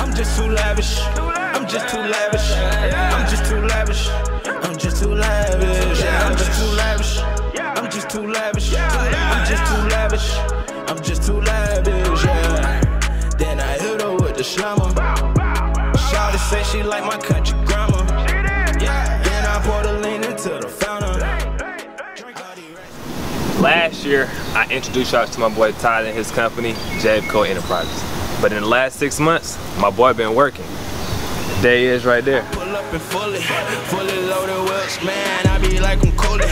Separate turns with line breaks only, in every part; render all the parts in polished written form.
I'm just too lavish. I'm just too lavish. I'm just too lavish. I'm just too lavish. I'm just too lavish. I'm just too lavish. I'm just too lavish. I'm just too lavish. Yeah. Then I hit her with the slammer. Shawty say she like my country grammar. Yeah. Then I pour the lean into the fountain.
Last year, I introduced y'all to my boy Todd and his company, JaveCo Enterprises. But in the last 6 months, my boy been working. There he is right there.
Pull up and fully loaded whips, man. I be like I'm coolin'.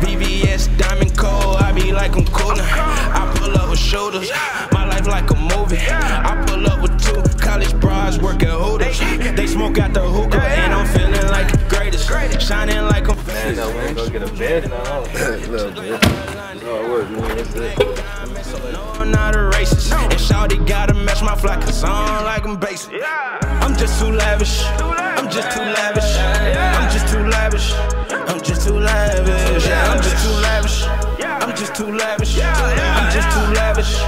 BBS diamond cold, I be like I'm coolin'. I pull up with shoulders, my life like a movie. I pull up with 2 college bras working hooters. They smoke out the hookah and I'm feeling like the greatest, shining like I'm
man, no, man, go get a bed now. Little bit. Oh, work, man. That's it.
I'm not a racist, and shawty gotta match my fly cause I'm like I'm basic. I'm just too lavish. I'm just too lavish. I'm just too lavish. I'm just too lavish. I'm just too lavish. I'm just too lavish. I'm just too lavish.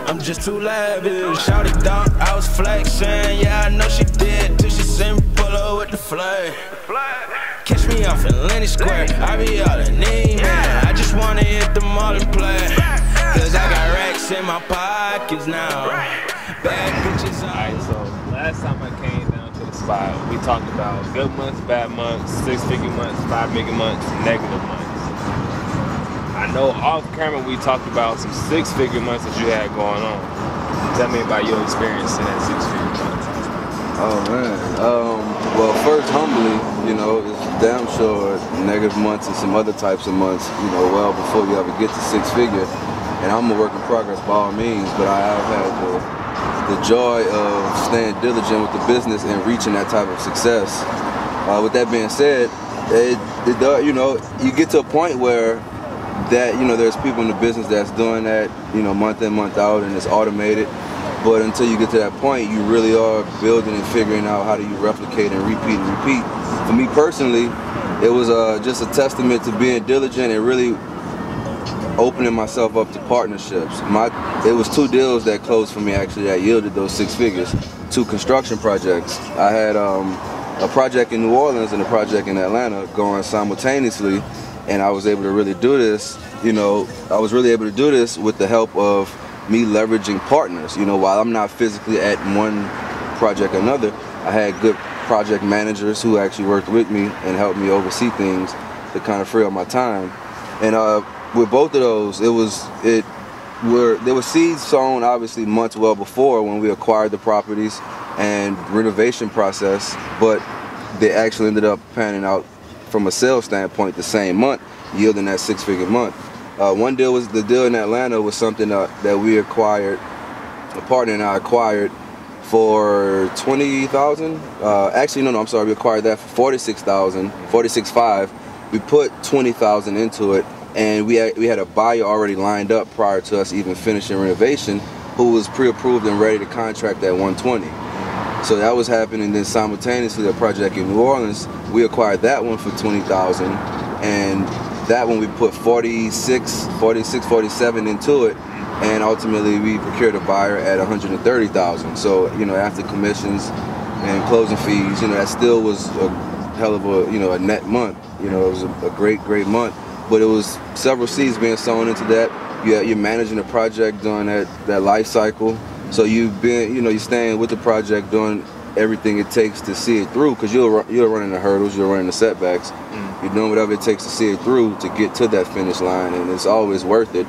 I'm just too lavish. Shawty thought I was flexing. Yeah, I know she did till she seen me pull up with the flag. Catch me off in Lenny Square. I be all in need, man. I just wanna hit the mall and play. Cause I got racks in my pockets now. Bad bitches.
Alright, so last time I came down to the spot, we talked about good months, bad months, 6-figure months, 5-figure months, negative months. I know off camera we talked about some 6-figure months that you had going on. Tell me about your experience in that 6-figure months.
Oh man, well first humbly, you know, it's damn sure negative months and some other types of months, you know, well before you ever get to 6-figure. And I'm a work in progress by all means, but I have had the joy of staying diligent with the business and reaching that type of success. With that being said, it does, you know, you get to a point where that, you know, there's people in the business that's doing that, you know, month in, month out, and it's automated. But until you get to that point, you really are building and figuring out how do you replicate and repeat and repeat. For me personally, it was just a testament to being diligent and really opening myself up to partnerships. It was 2 deals that closed for me actually that yielded those 6 figures, 2 construction projects. I had a project in New Orleans and a project in Atlanta going simultaneously, and I was able to really do this, you know, I was really able to do this with the help of me leveraging partners. You know, while I'm not physically at one project or another, I had good project managers who actually worked with me and helped me oversee things to kind of free up my time. And with both of those, there were seeds sown obviously months well before when we acquired the properties and renovation process, but they actually ended up panning out from a sales standpoint the same month, yielding that 6-figure month. One deal was the deal in Atlanta was something that we acquired, a partner and I acquired for $20,000. Actually, no, I'm sorry, we acquired that for $46,000, $46,500. We put $20,000 into it, and we had a buyer already lined up prior to us even finishing renovation, who was pre-approved and ready to contract at $120,000. So that was happening. Then simultaneously, a project in New Orleans, we acquired that one for $20,000, and that one we put 47 into it, and ultimately we procured a buyer at $130,000. So, you know, after commissions and closing fees, you know, that still was a hell of a, you know, a net month. You know, it was a great month, but it was several seeds being sown into that. You're managing the project during that life cycle. So you've been, you know, you're staying with the project, doing everything it takes to see it through, because you're running the hurdles, you're running the setbacks. You're doing whatever it takes to see it through to get to that finish line, and it's always worth it,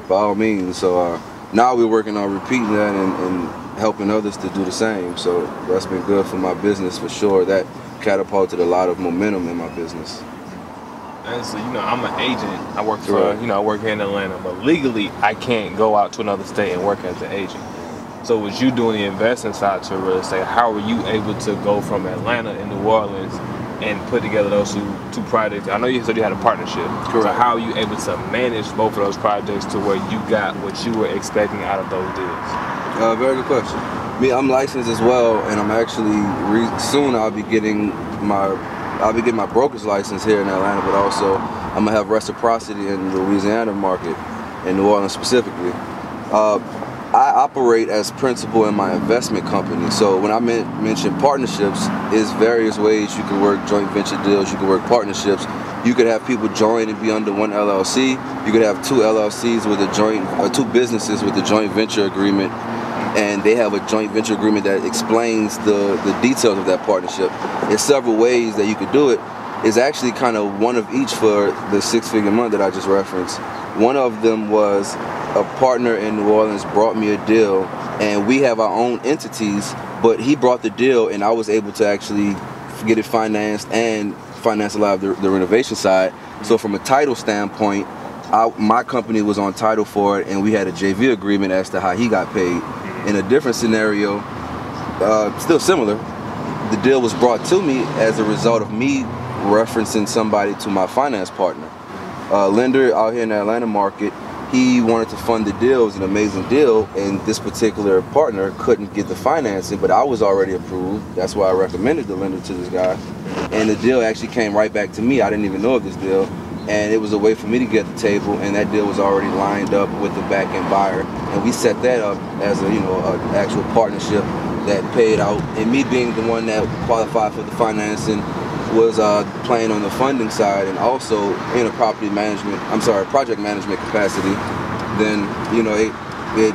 by all means. So now we're working on repeating that and helping others to do the same. So that's been good for my business for sure. That catapulted a lot of momentum in my business.
And so, you know, I'm an agent. I work for, you know, I work here in Atlanta, but legally I can't go out to another state and work as an agent. So was you doing the investing side to real estate? How were you able to go from Atlanta and New Orleans and put together those two projects? I know you said you had a partnership. Correct. So how are you able to manage both of those projects to where you got what you were expecting out of those deals?
Very good question. Me, I'm licensed as well, and I'm actually soon I'll be getting my broker's license here in Atlanta, but also I'm gonna have reciprocity in the Louisiana market, in New Orleans specifically. I operate as principal in my investment company. So when I mention partnerships, is various ways you can work joint venture deals, you can work partnerships. You could have people join and be under one LLC. You could have two LLCs with a joint, or two businesses with a joint venture agreement, and they have a joint venture agreement that explains the details of that partnership. There's several ways that you could do it. It's actually kind of one of each for the six-figure month that I just referenced. One of them was a partner in New Orleans brought me a deal, and we have our own entities, but he brought the deal and I was able to actually get it financed and finance a lot of the renovation side. So from a title standpoint, my company was on title for it, and we had a JV agreement as to how he got paid. In a different scenario, still similar, the deal was brought to me as a result of me referencing somebody to my finance partner. A lender out here in the Atlanta market, he wanted to fund the deal. It was an amazing deal, and this particular partner couldn't get the financing, but I was already approved. That's why I recommended the lender to this guy. And the deal actually came right back to me. I didn't even know of this deal. And it was a way for me to get the table, and that deal was already lined up with the back-end buyer. And we set that up as a, an actual partnership that paid out. And me being the one that qualified for the financing was playing on the funding side, and also in a project management capacity. Then it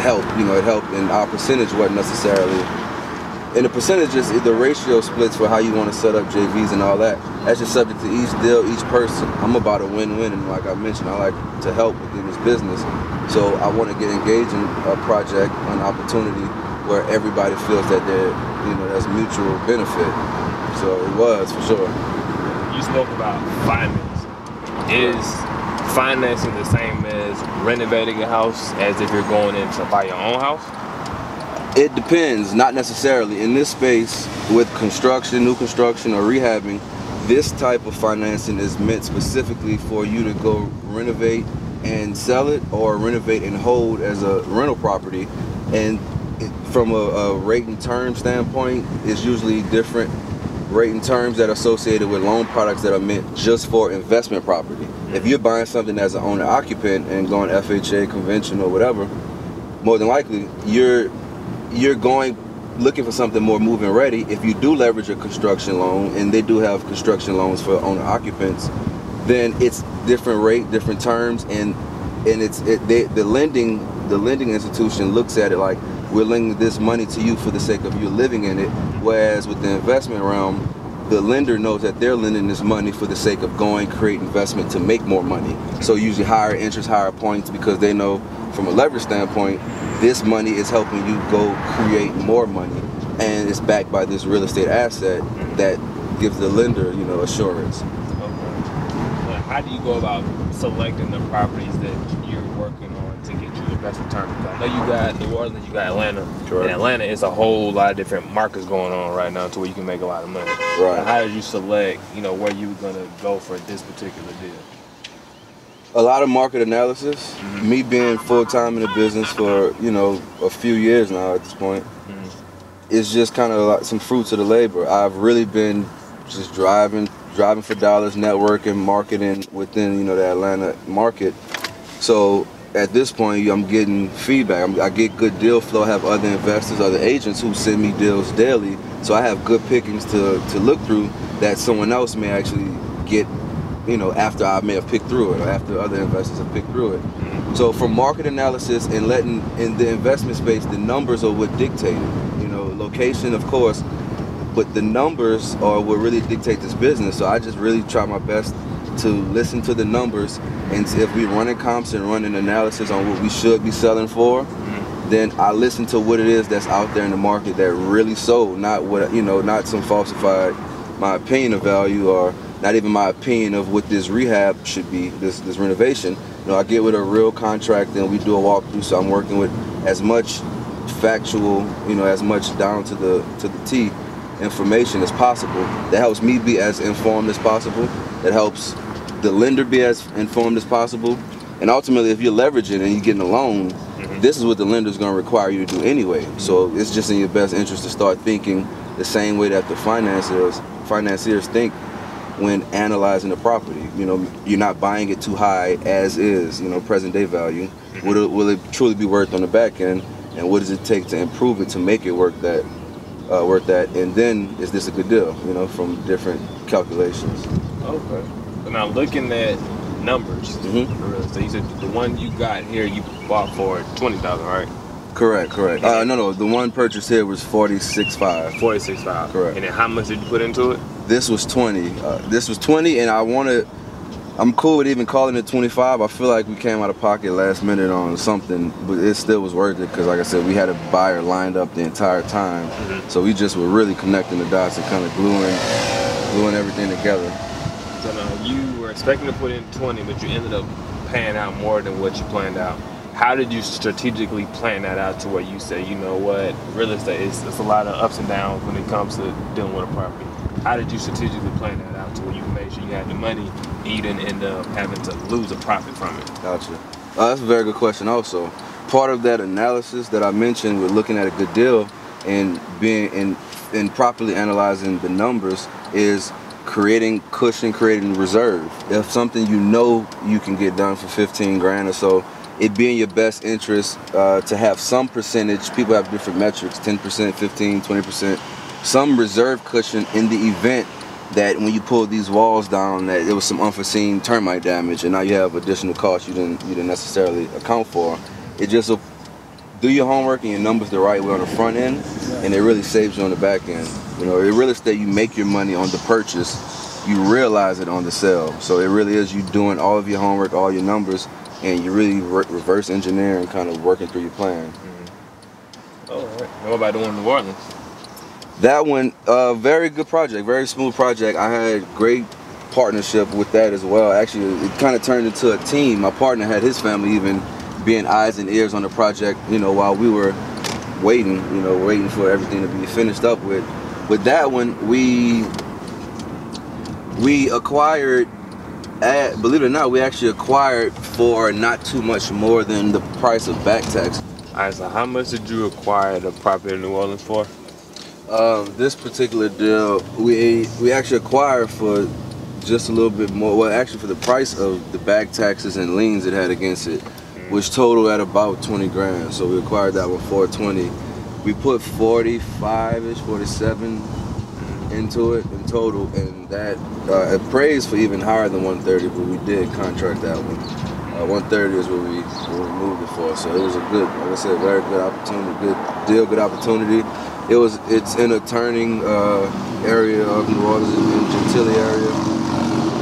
helped. It helped, and our percentage wasn't necessarily. And the percentages, the ratio splits for how you want to set up JVs and all that. That's just subject to each deal, each person. I'm about a win-win, and like I mentioned, I like to help within this business. So I want to get engaged in a project, an opportunity where everybody feels that there's mutual benefit. So it was, for sure.
You spoke about finance. Is financing the same as renovating a house as if you're going in to buy your own house?
It depends, not necessarily. In this space, with construction, new construction, or rehabbing, this type of financing is meant specifically for you to go renovate and sell it, or renovate and hold as a rental property. And from a rate and term standpoint, it's usually different rate and terms that are associated with loan products that are meant just for investment property. If you're buying something as an owner-occupant and going FHA, conventional, or whatever, more than likely you're going looking for something more move-in ready. If you do leverage a construction loan, and they do have construction loans for owner-occupants, then it's different rate, different terms, and the lending institution looks at it like, we're lending this money to you for the sake of you living in it. Whereas with the investment realm, the lender knows that they're lending this money for the sake of create investment to make more money. So usually higher interest, higher points, because they know from a leverage standpoint, this money is helping you go create more money, and it's backed by this real estate asset that gives the lender, assurance.
Okay. How do you go about selecting the properties that you're working on to get you the best return? I know you got New Orleans, you got Atlanta. Sure. And Atlanta is a whole lot of different markets going on right now to where you can make a lot of money.
Right.
How did you select, where you were gonna go for this particular deal?
A lot of market analysis. Me being full-time in the business for, a few years now at this point, it's just kind of like some fruits of the labor. I've really been just driving for dollars, networking, marketing within, the Atlanta market. So at this point, I'm getting feedback. I get good deal flow. I have other investors, other agents who send me deals daily. So I have good pickings to look through that someone else may actually get, after I may have picked through it, or after other investors have picked through it. So from market analysis and letting in the investment space, the numbers are what dictate it. Location, of course, but the numbers are what really dictate this business. So I just really try my best to listen to the numbers, and if we're running comps and running analysis on what we should be selling for, then I listen to what it is that's out there in the market that really sold, not what, not some falsified, my opinion of value, or not even my opinion of what this rehab should be, this renovation. I get with a real contractor and we do a walkthrough, so I'm working with as much factual, as much down to the T information as possible. That helps me be as informed as possible. That helps the lender be as informed as possible. And ultimately, if you're leveraging and you're getting a loan, this is what the lender's going to require you to do anyway. So it's just in your best interest to start thinking the same way that the financiers think, when analyzing the property. You know, you're not buying it too high as is, you know, present day value. Will it truly be worth on the back end, and what does it take to improve it to make it worth that, and then is this a good deal, you know, from different calculations.
Okay. So now looking at numbers, so you said the one you got here you bought for $20,000, right?
Correct. No, the one purchase here was $46,500.
$46,500.
Correct.
And then how much did you put into it?
This was $20,000, and I'm cool with even calling it $25,000. I feel like we came out of pocket last minute on something, but it still was worth it because, like I said, we had a buyer lined up the entire time. So we just were really connecting the dots and kind of gluing everything together.
So now you were expecting to put in 20, but you ended up paying out more than what you planned out. How did you strategically plan that out to where you say, you know what, real estate, it's a lot of ups and downs when it comes to dealing with a property. How did you strategically plan that out to where you made sure you had the money and you didn't end up having to lose a profit from it?
Gotcha. That's a very good question also. Part of that analysis that I mentioned with looking at a good deal and being and properly analyzing the numbers is creating cushion, creating reserve. If something you know you can get done for 15 grand or so, it be in your best interest to have some percentage. People have different metrics, 10%, 15, 20%, some reserve cushion in the event that when you pull these walls down that there was some unforeseen termite damage and now you have additional costs you didn't necessarily account for. It just will do your homework and your numbers the right way on the front end, and it really saves you on the back end. You know, in real estate, you make your money on the purchase, you realize it on the sale. So it really is you doing all of your homework, all your numbers, and you really reverse engineer and kind of working through your plan.
All right. What about the one in New Orleans?
That one, very good project, very smooth project. I had great partnership with that as well. Actually, it kind of turned into a team. My partner had his family even being eyes and ears on the project, you know, while we were waiting for everything to be finished up with. With that one, we acquired, believe it or not, we actually acquired for not too much more than the price of back tax.
All right, so how much did you acquire the property in New Orleans for?
This particular deal, we actually acquired for just a little bit more. Well, actually for the price of the back taxes and liens it had against it, which totaled at about 20 grand. So we acquired that one for 20. We put 45-ish, 47 into it in total, and that appraised for even higher than 130, but we did contract that one. 130 is what we moved it for. So it was a good, like I said, very good opportunity, good deal, good opportunity. It's in a turning area of New Orleans, in Gentilly area,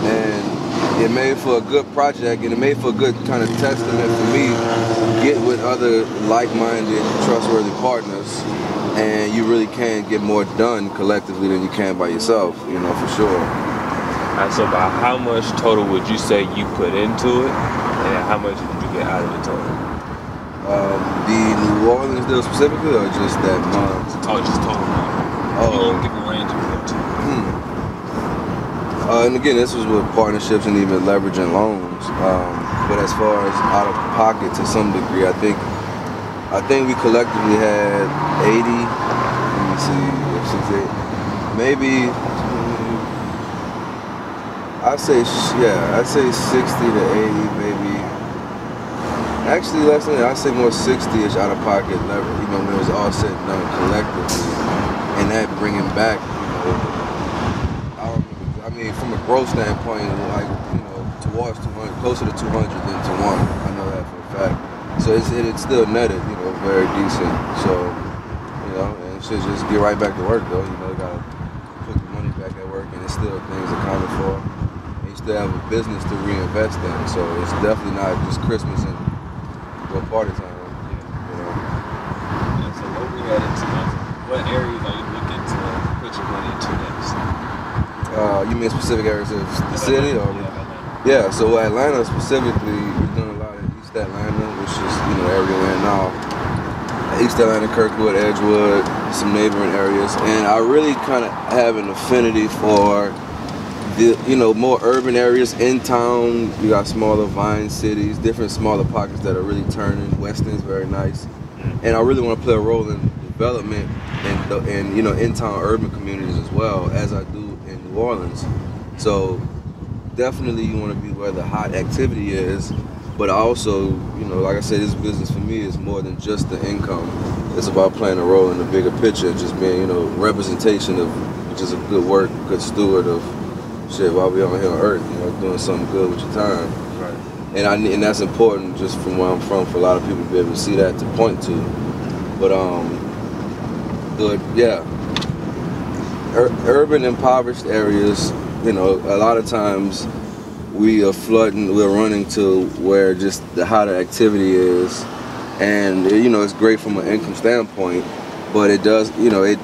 and it made for a good project, and it made for a good kind of testament for me to get with other like-minded, trustworthy partners, and you really can get more done collectively than you can by yourself, you know, for sure.
All right, so about how much total would you say you put into it, and how much did you get out of the total?
The New Orleans deal specifically, or just that month?
Oh, just total. You don't give a range of it.
And again, this was with partnerships and even leveraging loans. But as far as out of pocket to some degree, I think we collectively had 80. Let me see, 68, maybe. I'd say 60 to 80, maybe. Actually, less than that, I'd say more 60-ish out of pocket leverage, you know, when it was all said and done collectively. And that bringing back, you know, I mean, from a growth standpoint, like, you know, towards 200, closer to 200 than to 1. I know that for a fact. So it's still netted, you know, very decent. So, you know, and it should just get right back to work, though. You know, you gotta put the money back at work, and it's still things accounted for. And you still have a business to reinvest in. So it's definitely not just Christmas and party time, you know.
Yeah, so what we had into what areas are you looking to put your money into next?
You mean specific areas of the city, or? Yeah, so Atlanta specifically, we've done a lot in East Atlanta, which is, you know, area we're in now. East Atlanta, Kirkwood, Edgewood, some neighboring areas, and I really kind of have an affinity for the, you know, more urban areas in town. You got smaller Vine cities, different smaller pockets that are really turning. Weston's very nice, and I really want to play a role in development and you know, in town urban communities as well as I do in New Orleans. So definitely you want to be where the hot activity is, but also, you know, like I said, this business for me is more than just the income. It's about playing a role in the bigger picture, just being, you know, representation of just a good work, good steward of shit while we on here on earth, you know, doing something good with your time.
Right.
And that's important just from where I'm from for a lot of people to be able to see that, to point to. But yeah, urban impoverished areas, you know, a lot of times we're running to where just the hotter activity is, and you know, it's great from an income standpoint, but it does, you know,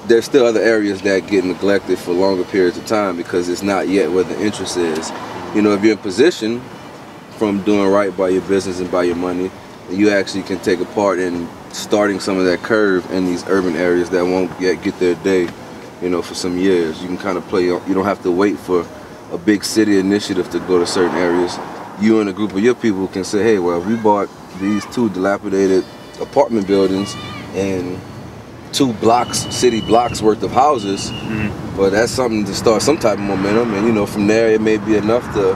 there's still other areas that get neglected for longer periods of time because it's not yet where the interest is. You know, if you're in position from doing right by your business and by your money, you actually can take a part in starting some of that curve in these urban areas that won't yet get their day, you know, for some years. You can kind of play, you don't have to wait for a big city initiative to go to certain areas. You and a group of your people can say, hey, well, we bought these 2 dilapidated apartment buildings and 2 blocks, city blocks worth of houses, but that's something to start some type of momentum, and you know, from there it may be enough to,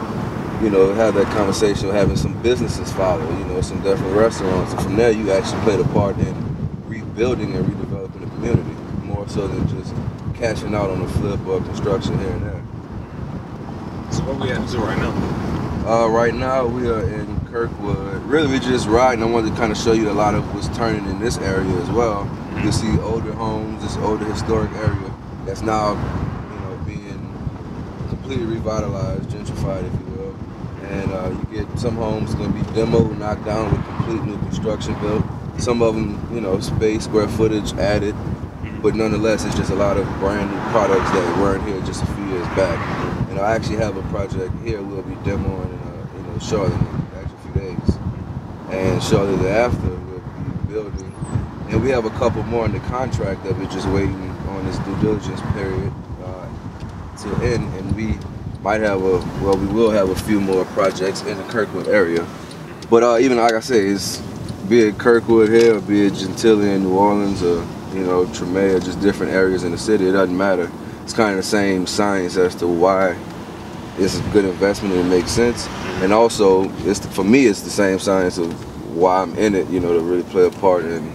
you know, have that conversation of having some businesses follow, you know, some different restaurants, and from there you actually played a part in rebuilding and redeveloping the community, more so than just cashing out on a flip or construction here and there.
So what we at to right now?
Right now we are in Kirkwood. Really, we just riding. I wanted to kind of show you a lot of what's turning in this area as well. You see older homes, this older historic area that's now, you know, being completely revitalized, gentrified, if you will. And you get some homes going to be demoed, knocked down with complete new construction built. Some of them, you know, space, square footage added, but nonetheless, it's just a lot of brand new products that weren't here just a few years back. And I actually have a project here we'll be demoing in, you know, Charlotte in actually a few days, and shortly thereafter we'll be building. And we have a couple more in the contract that we're just waiting on this due diligence period to end, and we might have we will have a few more projects in the Kirkwood area. But even like I say, it's be it Kirkwood here, or be it Gentilly in New Orleans, or you know, Tremé, or just different areas in the city, it doesn't matter. It's kind of the same science as to why it's a good investment and it makes sense. And also, for me, it's the same science of why I'm in it, you know, to really play a part in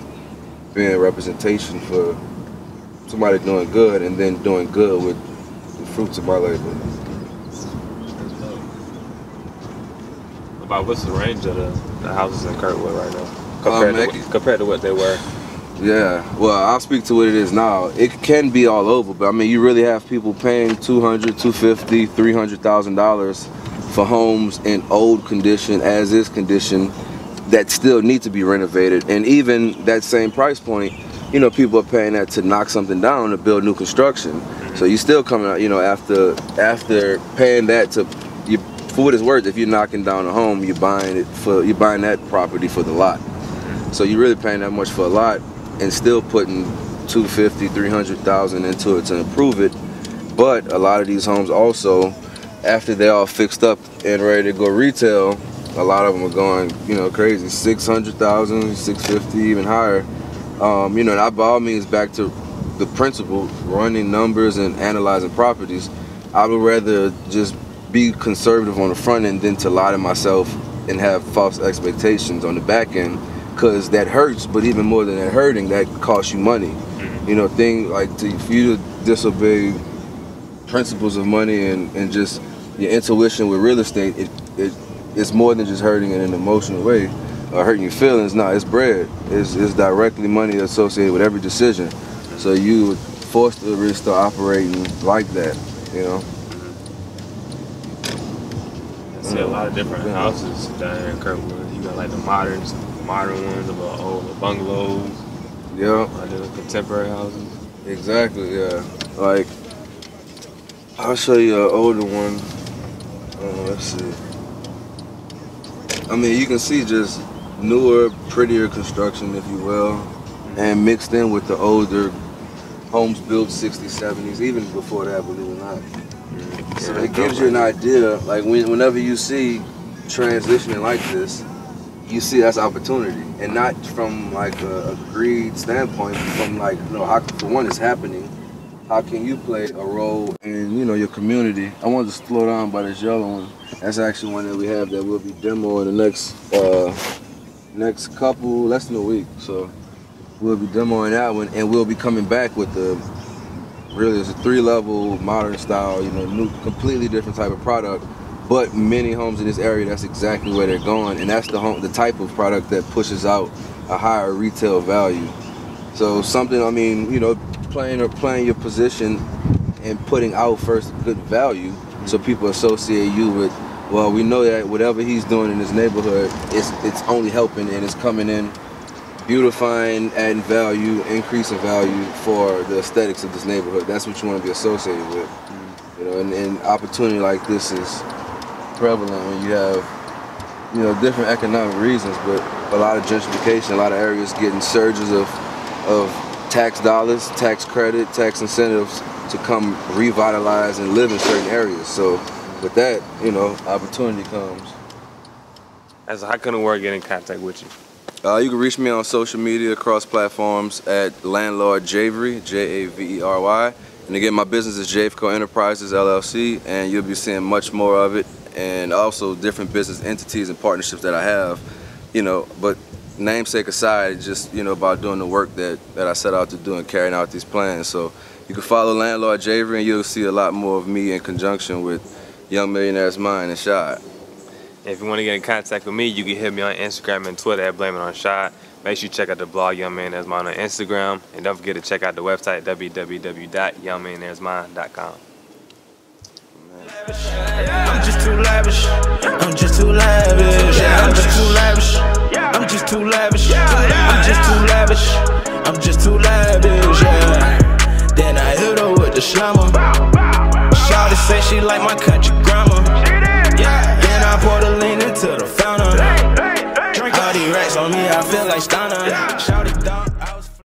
being a representation for somebody doing good and then doing good with the fruits of my labor.
About what's the range of the houses in Kirkwood right now compared to what they were?
Yeah, well, I'll speak to what it is now. It can be all over, but I mean, you really have people paying $200,000, $250,000, $300,000 for homes in old condition, as is condition, that still need to be renovated. And even that same price point, you know, people are paying that to knock something down to build new construction. So you're still coming out, you know, after paying that to, for what it's worth, if you're knocking down a home, you're buying that property for the lot. So you're really paying that much for a lot and still putting $250,000, $300,000 into it to improve it. But a lot of these homes also, after they're all fixed up and ready to go retail, a lot of them are going, you know, crazy, $600,000, $650,000, even higher. You know, and by all means, back to the principle, running numbers and analyzing properties, I would rather just be conservative on the front end than to lie to myself and have false expectations on the back end, because that hurts. But even more than that hurting, that costs you money. You know, things like for you to disobey principles of money and just your intuition with real estate, it's more than just hurting in an emotional way or hurting your feelings. No, it's bread. It's directly money associated with every decision. So you would forced to really start operating like that, you know.
I see a lot of different houses down here in Kirkwood. You got like the modern ones, about old bungalows.
Yeah.
The contemporary houses.
Exactly, yeah. Like, I'll show you an older one. Let's see. I mean, you can see just newer, prettier construction, if you will, and mixed in with the older homes built 60s, 70s, even before that, believe it or not. So it gives you an idea, like whenever you see transitioning like this, you see that's opportunity, and not from like a greed standpoint, from like, you know, how, for one, it's happening, how can you play a role in, you know, your community? I wanted to slow down by this yellow one. That's actually one that we have that will be demoing the next couple, less than a week. So we'll be demoing that one, and we'll be coming back with really it's a 3-level modern style, you know, new, completely different type of product. But many homes in this area, that's exactly where they're going, and that's the type of product that pushes out a higher retail value. So something, I mean, you know, playing your position and putting out first good value, so people associate you with, well, we know that whatever he's doing in his neighborhood, it's only helping and it's coming in, beautifying, adding value, increasing value for the aesthetics of this neighborhood. That's what you want to be associated with. You know, and opportunity like this is prevalent when you have, you know, different economic reasons, but a lot of gentrification, a lot of areas getting surges of tax dollars, tax credit, tax incentives to come revitalize and live in certain areas. So with that, you know, opportunity comes.
So how can the world get in contact with you?
You can reach me on social media across platforms at Landlord Javery, Javery. And again, my business is JaveCo Enterprises, LLC, and you'll be seeing much more of it, and also different business entities and partnerships that I have, you know, but namesake aside, it's just, you know, about doing the work that I set out to do and carrying out these plans. So you can follow Landlord Javery, and you'll see a lot more of me in conjunction with Young Millionaire's Mind and Shad.
If you want to get in contact with me, you can hit me on Instagram and Twitter at Blame It On Shad. Make sure you check out the blog Young Millionaire's Mind on Instagram, and don't forget to check out the website www.youngmillionairesmind.com.
I'm just too lavish. I'm just too lavish. I'm just too lavish. I'm just too lavish. I'm just too lavish. I'm just too lavish. Yeah. Then I hit her with the slammer. Shawty say she like my country grammar. Yeah. Then I pour the lean into the fountain. Drink all these racks on me, I feel like Stunner. Shawty dog.